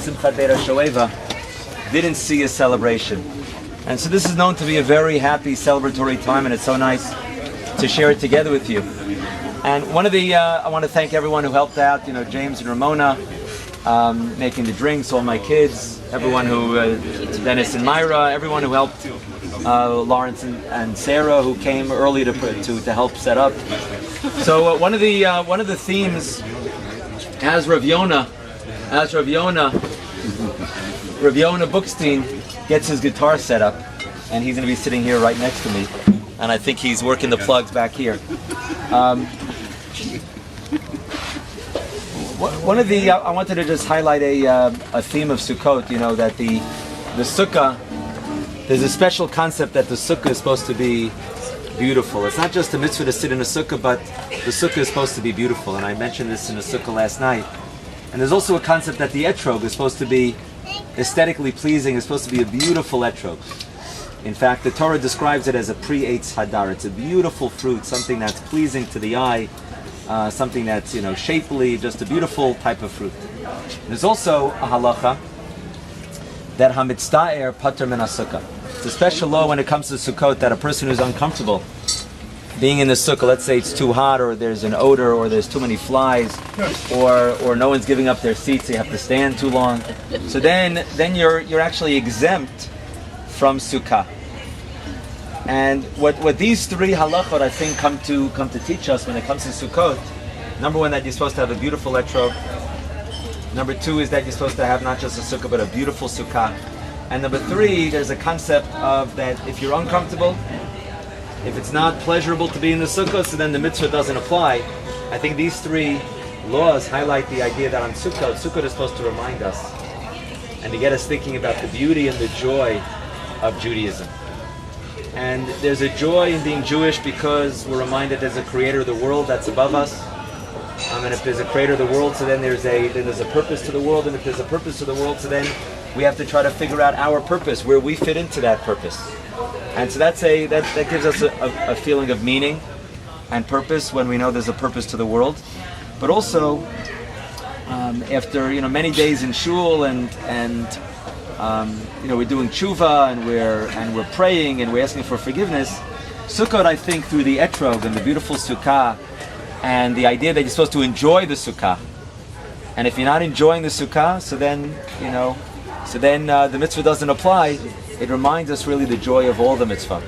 Simchat Beira Shoeva didn't see a celebration. And so this is known to be a very happy celebratory time, and it's so nice to share it together with you. And one of the, I want to thank everyone who helped out, James and Ramona, making the drinks, all my kids, everyone who, Dennis and Myra, everyone who helped, Lawrence and Sarah who came early to help set up. So one of the themes, as Rav Yonah Bookstein gets his guitar set up, and he's going to be sitting here right next to me, and I think he's working the plugs back here. One of the I wanted to just highlight a theme of Sukkot. That the Sukkah, there's a special concept that the Sukkah is supposed to be beautiful. It's not just a mitzvah to sit in a Sukkah, but the Sukkah is supposed to be beautiful. And I mentioned this in a Sukkah last night. And there's also a concept that the etrog is supposed to be aesthetically pleasing. It's supposed to be a beautiful etrog. In fact, the Torah describes it as a pre-eitz hadar. It's a beautiful fruit, something that's pleasing to the eye, something that's shapely, just a beautiful type of fruit. There's also a halacha that hamitzta'er pater min sukkah. It's a special law when it comes to Sukkot that a person who's uncomfortable being in the Sukkah, let's say it's too hot, or there's an odor, or there's too many flies, or no one's giving up their seats, so you have to stand too long. So then you're actually exempt from Sukkah. And what these three halachot I think come to teach us when it comes to Sukkot, number one, that you're supposed to have a beautiful etrog. Number two is that you're supposed to have not just a sukkah but a beautiful sukkah. And number three, there's a concept of that if you're uncomfortable, if it's not pleasurable to be in the sukkah, so then the mitzvah doesn't apply. I think these three laws highlight the idea that on Sukkot is supposed to remind us and to get us thinking about the beauty and the joy of Judaism. And there's a joy in being Jewish because we're reminded there's a creator of the world that's above us. And if there's a creator of the world, so then there's a purpose to the world. And if there's a purpose to the world, so then we have to try to figure out our purpose, where we fit into that purpose. And so that gives us a feeling of meaning and purpose when we know there's a purpose to the world. But also, after many days in shul and we're doing tshuva and we're praying and we're asking for forgiveness. Sukkot, I think, through the etrog and the beautiful sukkah and the idea that you're supposed to enjoy the sukkah. And if you're not enjoying the sukkah, so then the mitzvah doesn't apply. It reminds us really the joy of all the mitzvot.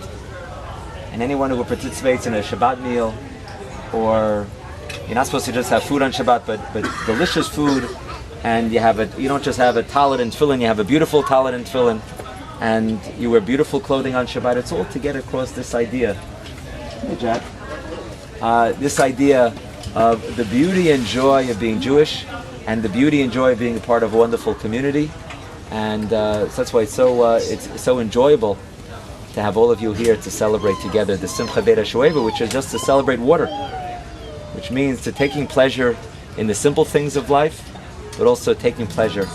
And anyone who participates in a Shabbat meal, or you're not supposed to just have food on Shabbat, but delicious food. And you don't just have a talit and tefillin, you have a beautiful talit and tefillin, and you wear beautiful clothing on Shabbat. It's all to get across this idea, hey Jack, this idea of the beauty and joy of being Jewish, and the beauty and joy of being a part of a wonderful community. And so that's why it's so enjoyable to have all of you here to celebrate together the Simchat Beira Shoeva, which is just to celebrate water, which means to taking pleasure in the simple things of life, but also taking pleasure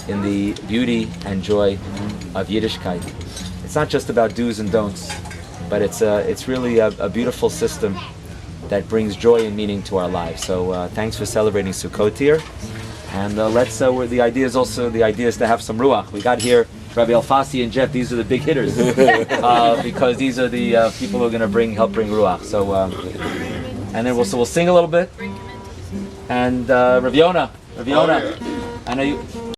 in the beauty and joy of Yiddishkeit. It's not just about do's and don'ts, but it's really a beautiful system that brings joy and meaning to our lives. So thanks for celebrating Sukkot here. And the idea is to have some ruach. We got here Rabbi Alfasi and Jeff. These are the big hitters because these are the people who are going to help bring ruach. So and then we'll sing a little bit. And Rav Yonah, I know you.